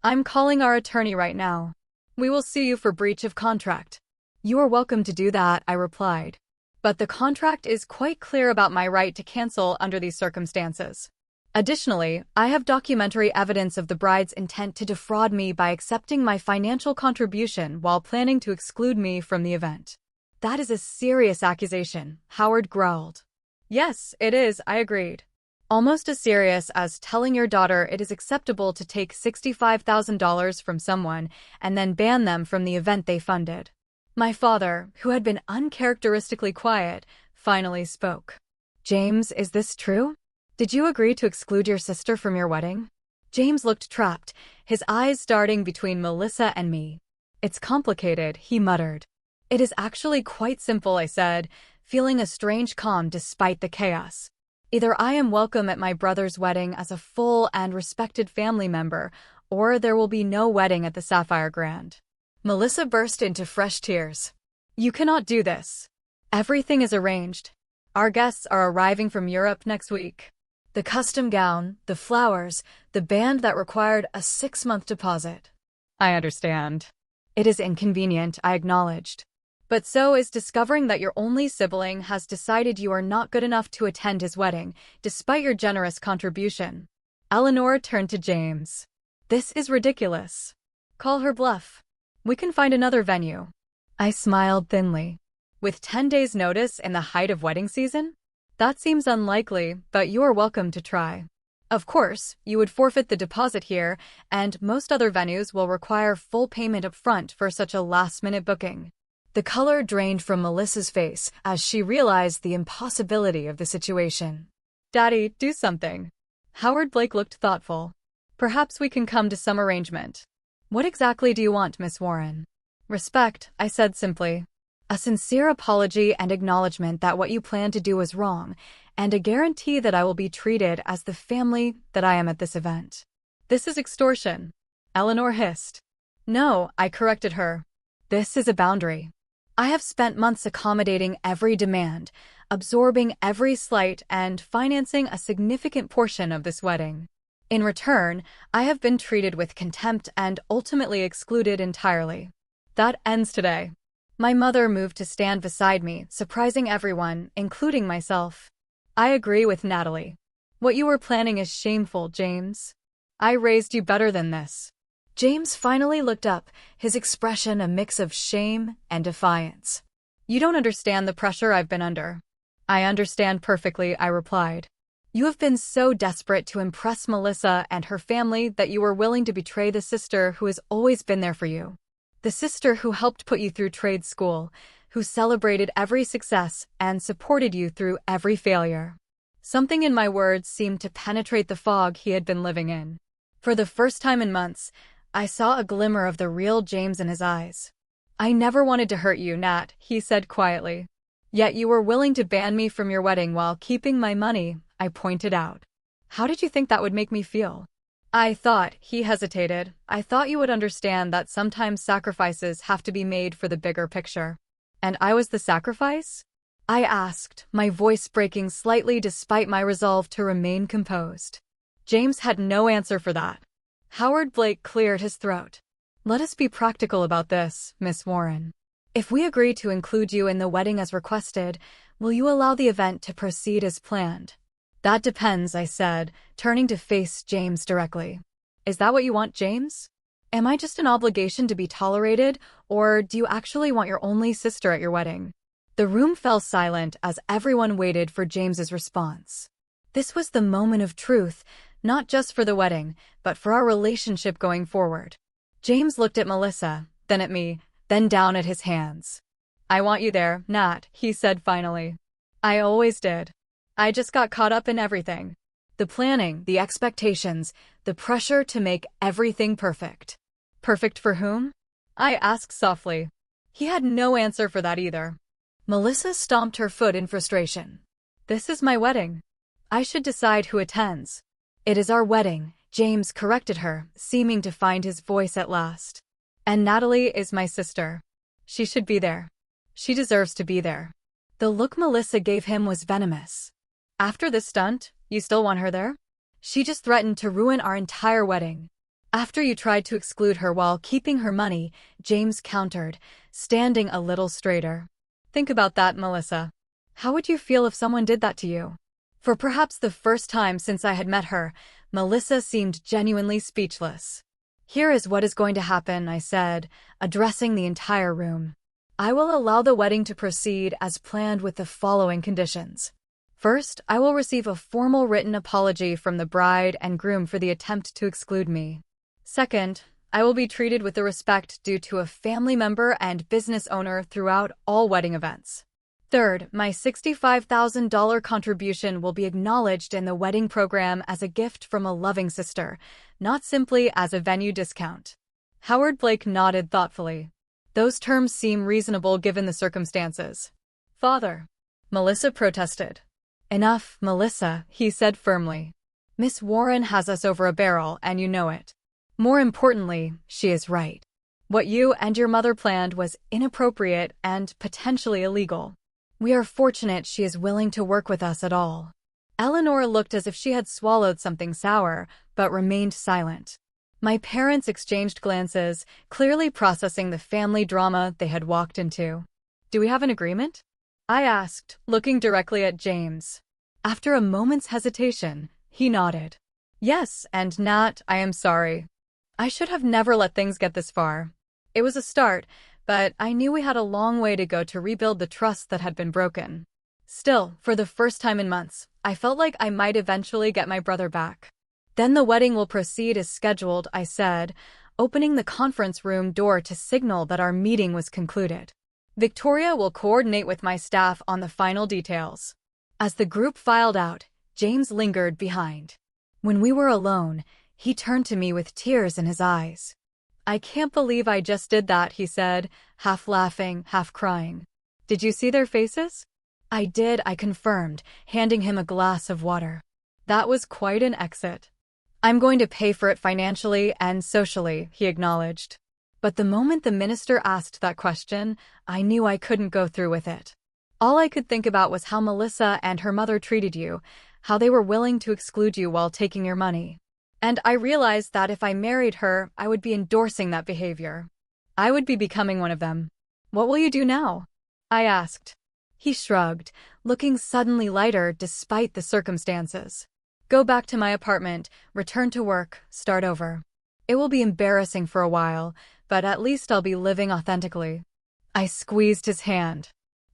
I'm calling our attorney right now." We will sue you for breach of contract. You are welcome to do that, I replied. But the contract is quite clear about my right to cancel under these circumstances. Additionally, I have documentary evidence of the bride's intent to defraud me by accepting my financial contribution while planning to exclude me from the event. That is a serious accusation, Howard growled. Yes, it is, I agreed. Almost as serious as telling your daughter it is acceptable to take $65,000 from someone and then ban them from the event they funded. My father, who had been uncharacteristically quiet, finally spoke. James, is this true? Did you agree to exclude your sister from your wedding? James looked trapped, his eyes darting between Melissa and me. It's complicated, he muttered. It is actually quite simple, I said, feeling a strange calm despite the chaos. Either I am welcome at my brother's wedding as a full and respected family member, or there will be no wedding at the Sapphire Grand. Melissa burst into fresh tears. You cannot do this. Everything is arranged. Our guests are arriving from Europe next week. The custom gown, the flowers, the band that required a 6-month deposit. I understand. It is inconvenient, I acknowledged. But so is discovering that your only sibling has decided you are not good enough to attend his wedding, despite your generous contribution. Eleanor turned to James. This is ridiculous. Call her bluff. We can find another venue. I smiled thinly. With 10 days' notice in the height of wedding season? That seems unlikely, but you are welcome to try. Of course, you would forfeit the deposit here, and most other venues will require full payment up front for such a last-minute booking. The color drained from Melissa's face as she realized the impossibility of the situation. Daddy, do something. Howard Blake looked thoughtful. Perhaps we can come to some arrangement. What exactly do you want, Miss Warren? Respect, I said simply. A sincere apology and acknowledgement that what you plan to do was wrong, and a guarantee that I will be treated as the family that I am at this event. This is extortion, Eleanor hissed. No, I corrected her. This is a boundary. I have spent months accommodating every demand, absorbing every slight, and financing a significant portion of this wedding. In return, I have been treated with contempt and ultimately excluded entirely. That ends today. My mother moved to stand beside me, surprising everyone, including myself. I agree with Natalie. What you were planning is shameful, James. I raised you better than this. James finally looked up, his expression a mix of shame and defiance. You don't understand the pressure I've been under. I understand perfectly, I replied. You have been so desperate to impress Melissa and her family that you were willing to betray the sister who has always been there for you. The sister who helped put you through trade school, who celebrated every success and supported you through every failure. Something in my words seemed to penetrate the fog he had been living in. For the first time in months, I saw a glimmer of the real James in his eyes. I never wanted to hurt you, Nat, he said quietly. Yet you were willing to ban me from your wedding while keeping my money, I pointed out. How did you think that would make me feel? I thought, he hesitated, I thought you would understand that sometimes sacrifices have to be made for the bigger picture. And I was the sacrifice? I asked, my voice breaking slightly despite my resolve to remain composed. James had no answer for that. Howard Blake cleared his throat. Let us be practical about this, Miss Warren. If we agree to include you in the wedding as requested, will you allow the event to proceed as planned? That depends, I said, turning to face James directly. Is that what you want, James? Am I just an obligation to be tolerated, or do you actually want your only sister at your wedding? The room fell silent as everyone waited for James's response. This was the moment of truth, not just for the wedding, but for our relationship going forward. James looked at Melissa, then at me, then down at his hands. I want you there, Nat, he said finally. I always did. I just got caught up in everything. The planning, the expectations, the pressure to make everything perfect. Perfect for whom? I asked softly. He had no answer for that either. Melissa stomped her foot in frustration. This is my wedding. I should decide who attends. It is our wedding, James corrected her, seeming to find his voice at last. And Natalie is my sister. She should be there. She deserves to be there. The look Melissa gave him was venomous. After this stunt, you still want her there? She just threatened to ruin our entire wedding. After you tried to exclude her while keeping her money, James countered, standing a little straighter. Think about that, Melissa. How would you feel if someone did that to you? For perhaps the first time since I had met her, Melissa seemed genuinely speechless. Here is what is going to happen, I said, addressing the entire room. I will allow the wedding to proceed as planned with the following conditions. First, I will receive a formal written apology from the bride and groom for the attempt to exclude me. Second, I will be treated with the respect due to a family member and business owner throughout all wedding events. Third, my $65,000 contribution will be acknowledged in the wedding program as a gift from a loving sister, not simply as a venue discount. Howard Blake nodded thoughtfully. Those terms seem reasonable given the circumstances. Father, Melissa protested. Enough, Melissa, he said firmly. Miss Warren has us over a barrel, and you know it. More importantly, she is right. What you and your mother planned was inappropriate and potentially illegal. We are fortunate she is willing to work with us at all. Eleanor looked as if she had swallowed something sour, but remained silent. My parents exchanged glances, clearly processing the family drama they had walked into. Do we have an agreement? I asked, looking directly at James. After a moment's hesitation, he nodded. Yes, and Nat, I am sorry. I should have never let things get this far. It was a start, but I knew we had a long way to go to rebuild the trust that had been broken. Still, for the first time in months, I felt like I might eventually get my brother back. Then the wedding will proceed as scheduled, I said, opening the conference room door to signal that our meeting was concluded. Victoria will coordinate with my staff on the final details. As the group filed out, James lingered behind. When we were alone, he turned to me with tears in his eyes. I can't believe I just did that, he said, half laughing, half crying. Did you see their faces? I did, I confirmed, handing him a glass of water. That was quite an exit. I'm going to pay for it financially and socially, he acknowledged. But the moment the minister asked that question, I knew I couldn't go through with it. All I could think about was how Melissa and her mother treated you, how they were willing to exclude you while taking your money. And I realized that if I married her, I would be endorsing that behavior. I would be becoming one of them. What will you do now? I asked. He shrugged, looking suddenly lighter despite the circumstances. Go back to my apartment, return to work, start over. It will be embarrassing for a while, but at least I'll be living authentically. I squeezed his hand.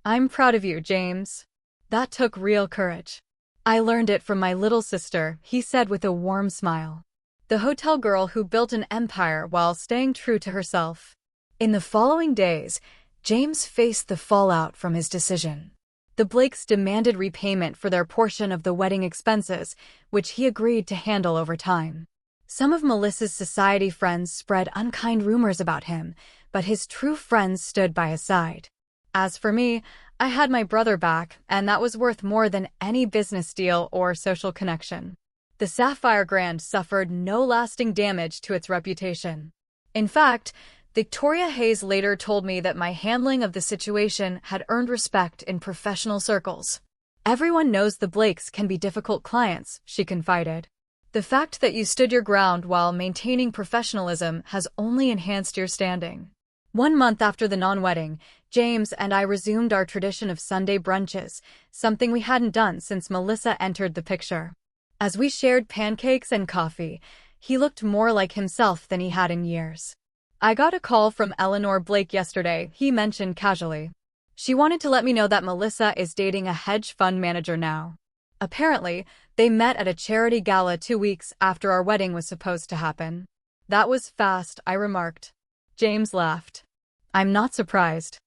I'm proud of you, James. That took real courage. I learned it from my little sister, he said with a warm smile. The hotel girl who built an empire while staying true to herself. In the following days, James faced the fallout from his decision. The Blakes demanded repayment for their portion of the wedding expenses, which he agreed to handle over time. Some of Melissa's society friends spread unkind rumors about him, but his true friends stood by his side. As for me, I had my brother back, and that was worth more than any business deal or social connection. The Sapphire Grand suffered no lasting damage to its reputation. In fact, Victoria Hayes later told me that my handling of the situation had earned respect in professional circles. Everyone knows the Blakes can be difficult clients, she confided. The fact that you stood your ground while maintaining professionalism has only enhanced your standing. 1 month after the non-wedding, James and I resumed our tradition of Sunday brunches, something we hadn't done since Melissa entered the picture. As we shared pancakes and coffee, he looked more like himself than he had in years. I got a call from Eleanor Blake yesterday, he mentioned casually. She wanted to let me know that Melissa is dating a hedge fund manager now. Apparently, they met at a charity gala 2 weeks after our wedding was supposed to happen. That was fast, I remarked. James laughed. I'm not surprised.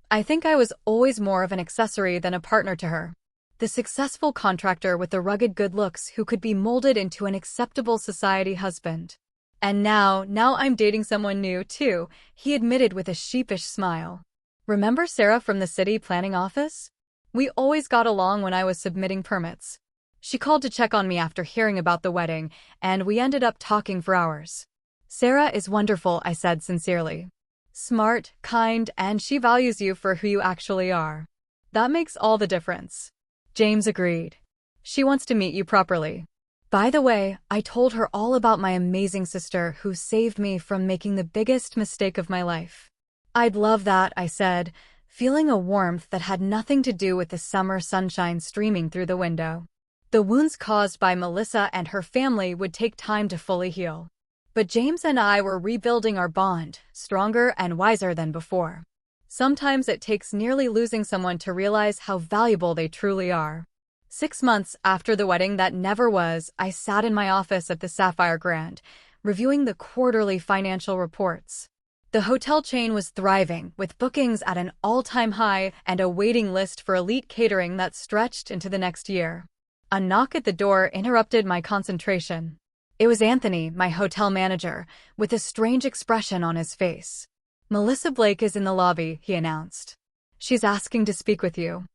I think I was always more of an accessory than a partner to her. The successful contractor with the rugged good looks who could be molded into an acceptable society husband. And now I'm dating someone new, too, he admitted with a sheepish smile. Remember Sarah from the city planning office? We always got along when I was submitting permits. She called to check on me after hearing about the wedding, and we ended up talking for hours. Sarah is wonderful, I said sincerely. Smart, kind, and she values you for who you actually are. That makes all the difference. James agreed. She wants to meet you properly. By the way, I told her all about my amazing sister who saved me from making the biggest mistake of my life. I'd love that, I said, feeling a warmth that had nothing to do with the summer sunshine streaming through the window. The wounds caused by Melissa and her family would take time to fully heal. But James and I were rebuilding our bond, stronger and wiser than before. Sometimes it takes nearly losing someone to realize how valuable they truly are. 6 months after the wedding that never was, I sat in my office at the Sapphire Grand, reviewing the quarterly financial reports. The hotel chain was thriving, with bookings at an all-time high and a waiting list for elite catering that stretched into the next year. A knock at the door interrupted my concentration. It was Anthony, my hotel manager, with a strange expression on his face. "Melissa Blake is in the lobby," he announced. "She's asking to speak with you."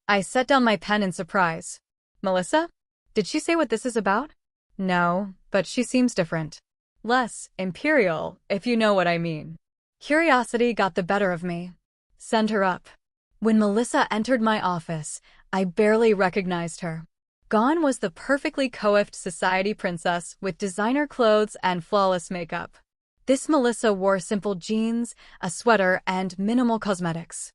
I set down my pen in surprise. "Melissa? Did she say what this is about?" "No, but she seems different. Less imperial, if you know what I mean." Curiosity got the better of me. "Send her up." When Melissa entered my office, I barely recognized her. Gone was the perfectly coiffed society princess with designer clothes and flawless makeup. This Melissa wore simple jeans, a sweater, and minimal cosmetics.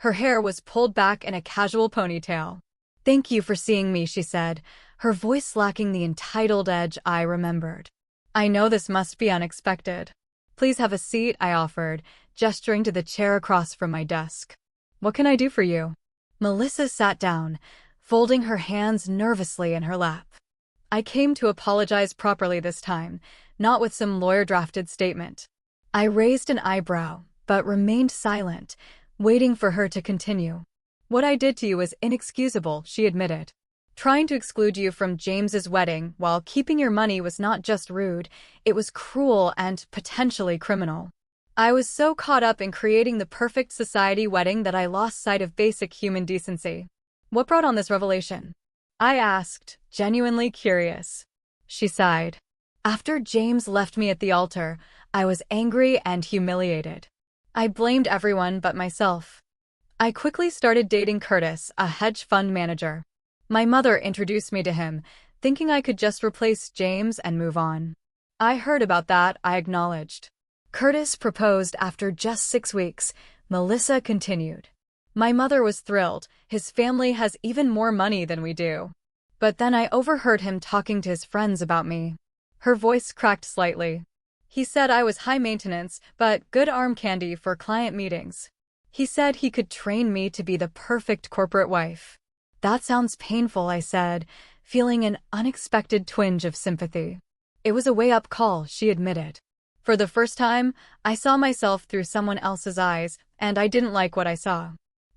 Her hair was pulled back in a casual ponytail. "Thank you for seeing me," she said, her voice lacking the entitled edge I remembered. "I know this must be unexpected." "Please have a seat," I offered, gesturing to the chair across from my desk. "What can I do for you?" Melissa sat down, folding her hands nervously in her lap. "I came to apologize properly this time, not with some lawyer-drafted statement." I raised an eyebrow, but remained silent, waiting for her to continue. "What I did to you is inexcusable," she admitted. "Trying to exclude you from James's wedding while keeping your money was not just rude, it was cruel and potentially criminal. I was so caught up in creating the perfect society wedding that I lost sight of basic human decency." "What brought on this revelation?" I asked, genuinely curious. She sighed. "After James left me at the altar, I was angry and humiliated. I blamed everyone but myself. I quickly started dating Curtis, a hedge fund manager. My mother introduced me to him, thinking I could just replace James and move on. I heard about that," I acknowledged. "Curtis proposed after just 6 weeks," Melissa continued. "My mother was thrilled. His family has even more money than we do. But then I overheard him talking to his friends about me." Her voice cracked slightly. "He said I was high maintenance, but good arm candy for client meetings. He said he could train me to be the perfect corporate wife." "That sounds painful," I said, feeling an unexpected twinge of sympathy. "It was a wake-up call," she admitted. "For the first time, I saw myself through someone else's eyes, and I didn't like what I saw.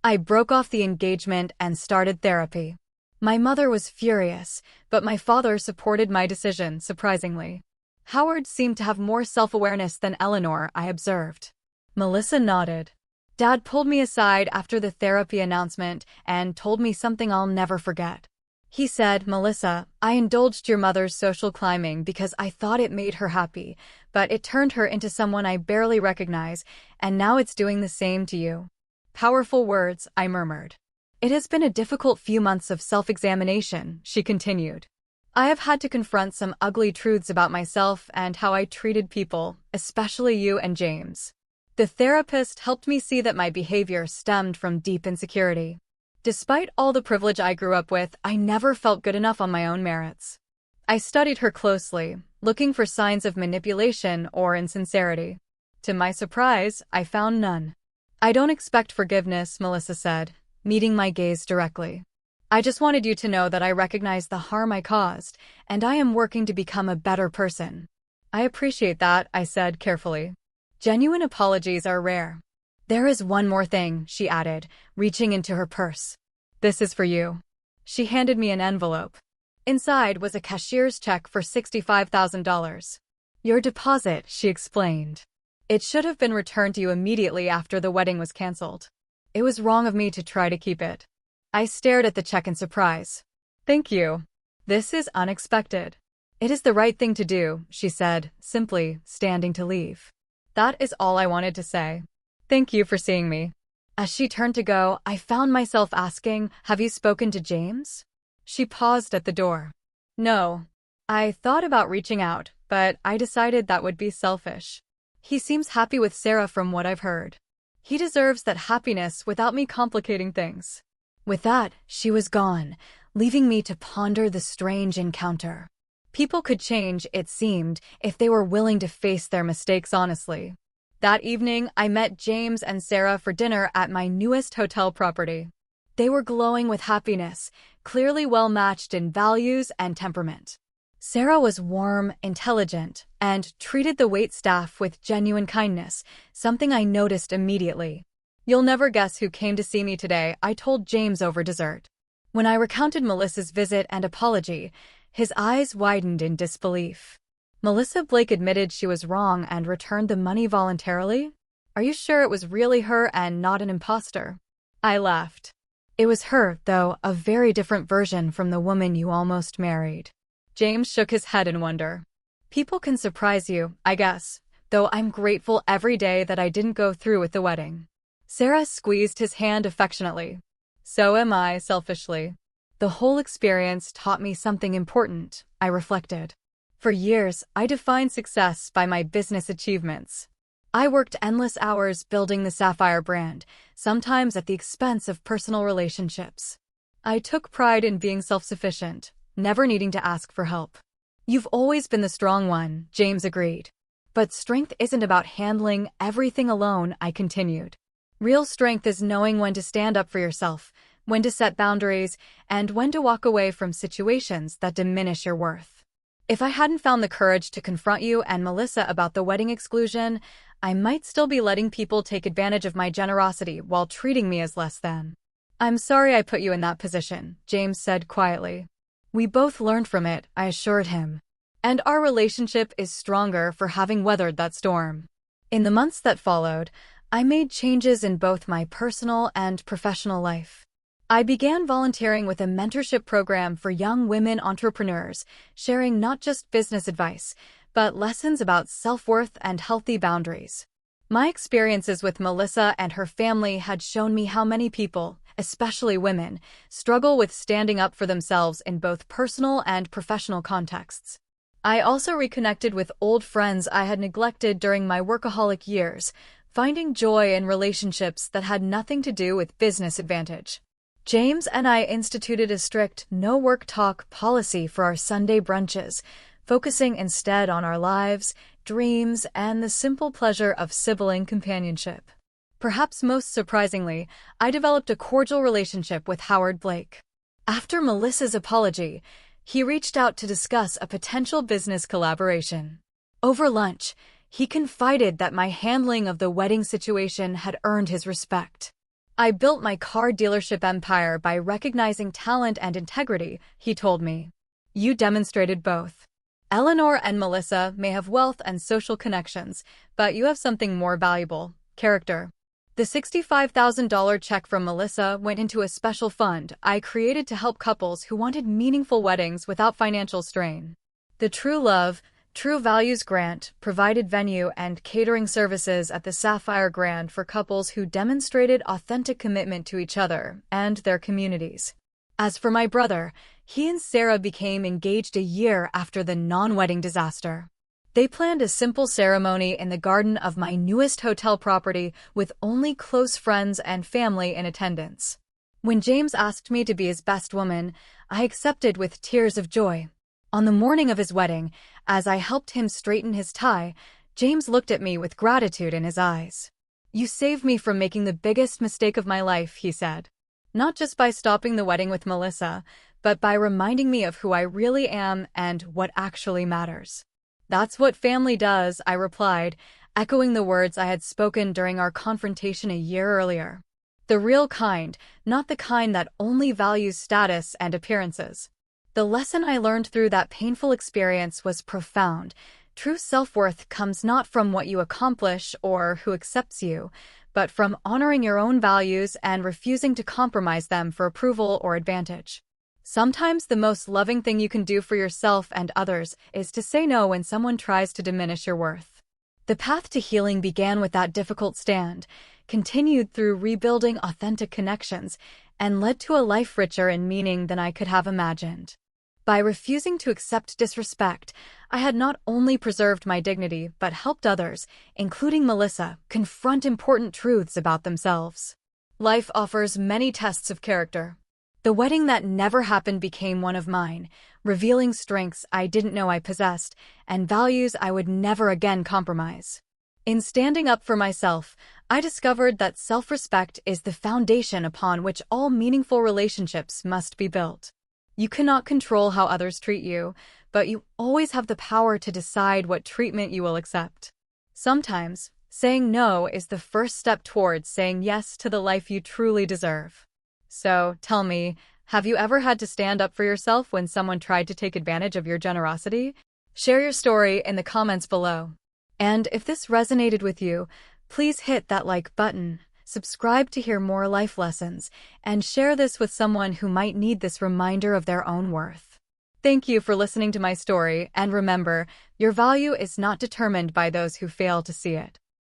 I broke off the engagement and started therapy." My mother was furious, but my father supported my decision, surprisingly. "Howard seemed to have more self-awareness than Eleanor," I observed. Melissa nodded. "Dad pulled me aside after the therapy announcement and told me something I'll never forget. He said, 'Melissa, I indulged your mother's social climbing because I thought it made her happy, but it turned her into someone I barely recognize, and now it's doing the same to you.'" "Powerful words," I murmured. "It has been a difficult few months of self-examination," she continued. "I have had to confront some ugly truths about myself and how I treated people, especially you and James. The therapist helped me see that my behavior stemmed from deep insecurity. Despite all the privilege I grew up with, I never felt good enough on my own merits." I studied her closely, looking for signs of manipulation or insincerity. To my surprise, I found none. "I don't expect forgiveness," Melissa said, meeting my gaze directly. "I just wanted you to know that I recognize the harm I caused, and I am working to become a better person." "I appreciate that," I said carefully. "Genuine apologies are rare." "There is one more thing," she added, reaching into her purse. "This is for you." She handed me an envelope. Inside was a cashier's check for $65,000. "Your deposit," she explained. "It should have been returned to you immediately after the wedding was canceled. It was wrong of me to try to keep it." I stared at the check in surprise. "Thank you. This is unexpected." "It is the right thing to do," she said, simply, standing to leave. That is all I wanted to say. "Thank you for seeing me." As she turned to go, I found myself asking, "Have you spoken to James?" She paused at the door. "No. I thought about reaching out, but I decided that would be selfish. He seems happy with Sarah from what I've heard. He deserves that happiness without me complicating things. With that, she was gone, leaving me to ponder the strange encounter. People could change, it seemed, if they were willing to face their mistakes honestly. That evening, I met James and Sarah for dinner at my newest hotel property. They were glowing with happiness, clearly well matched in values and temperament. Sarah was warm, intelligent, and treated the waitstaff with genuine kindness, something I noticed immediately. "You'll never guess who came to see me today," I told James over dessert. When I recounted Melissa's visit and apology, his eyes widened in disbelief. "Melissa Blake admitted she was wrong and returned the money voluntarily? Are you sure it was really her and not an imposter?" I laughed. "It was her, though, a very different version from the woman you almost married." James shook his head in wonder. "People can surprise you, I guess, though I'm grateful every day that I didn't go through with the wedding." Sarah squeezed his hand affectionately. "So am I, selfishly." The whole experience taught me something important, I reflected. For years, I defined success by my business achievements. I worked endless hours building the Sapphire brand, sometimes at the expense of personal relationships. I took pride in being self-sufficient, never needing to ask for help. "You've always been the strong one," James agreed. "But strength isn't about handling everything alone," I continued. "Real strength is knowing when to stand up for yourself, when to set boundaries, and when to walk away from situations that diminish your worth. If I hadn't found the courage to confront you and Melissa about the wedding exclusion, I might still be letting people take advantage of my generosity while treating me as less than." "I'm sorry I put you in that position," James said quietly. "We both learned from it," I assured him. "And our relationship is stronger for having weathered that storm." In the months that followed, I made changes in both my personal and professional life. I began volunteering with a mentorship program for young women entrepreneurs, sharing not just business advice, but lessons about self-worth and healthy boundaries. My experiences with Melissa and her family had shown me how many people, especially women, struggle with standing up for themselves in both personal and professional contexts. I also reconnected with old friends I had neglected during my workaholic years, finding joy in relationships that had nothing to do with business advantage. James and I instituted a strict no-work talk policy for our Sunday brunches, focusing instead on our lives, dreams, and the simple pleasure of sibling companionship. Perhaps most surprisingly, I developed a cordial relationship with Howard Blake. After Melissa's apology, he reached out to discuss a potential business collaboration. Over lunch, he confided that my handling of the wedding situation had earned his respect. "I built my car dealership empire by recognizing talent and integrity," he told me. "You demonstrated both. Eleanor and Melissa may have wealth and social connections, but you have something more valuable: character." The $65,000 check from Melissa went into a special fund I created to help couples who wanted meaningful weddings without financial strain. The True Love, True Values grant provided venue and catering services at the Sapphire Grand for couples who demonstrated authentic commitment to each other and their communities. As for my brother, he and Sarah became engaged a year after the non-wedding disaster. They planned a simple ceremony in the garden of my newest hotel property with only close friends and family in attendance. When James asked me to be his best woman, I accepted with tears of joy. On the morning of his wedding, as I helped him straighten his tie, James looked at me with gratitude in his eyes. "You saved me from making the biggest mistake of my life," he said. "Not just by stopping the wedding with Melissa, but by reminding me of who I really am and what actually matters." "That's what family does," I replied, echoing the words I had spoken during our confrontation a year earlier. "The real kind, not the kind that only values status and appearances." The lesson I learned through that painful experience was profound. True self-worth comes not from what you accomplish or who accepts you, but from honoring your own values and refusing to compromise them for approval or advantage. Sometimes the most loving thing you can do for yourself and others is to say no when someone tries to diminish your worth. The path to healing began with that difficult stand, continued through rebuilding authentic connections, and led to a life richer in meaning than I could have imagined. By refusing to accept disrespect, I had not only preserved my dignity but helped others, including Melissa, confront important truths about themselves. Life offers many tests of character. The wedding that never happened became one of mine, revealing strengths I didn't know I possessed and values I would never again compromise. In standing up for myself, I discovered that self-respect is the foundation upon which all meaningful relationships must be built. You cannot control how others treat you, but you always have the power to decide what treatment you will accept. Sometimes, saying no is the first step towards saying yes to the life you truly deserve. So, tell me, have you ever had to stand up for yourself when someone tried to take advantage of your generosity? Share your story in the comments below. And if this resonated with you, please hit that like button, subscribe to hear more life lessons, and share this with someone who might need this reminder of their own worth. Thank you for listening to my story, and remember, your value is not determined by those who fail to see it.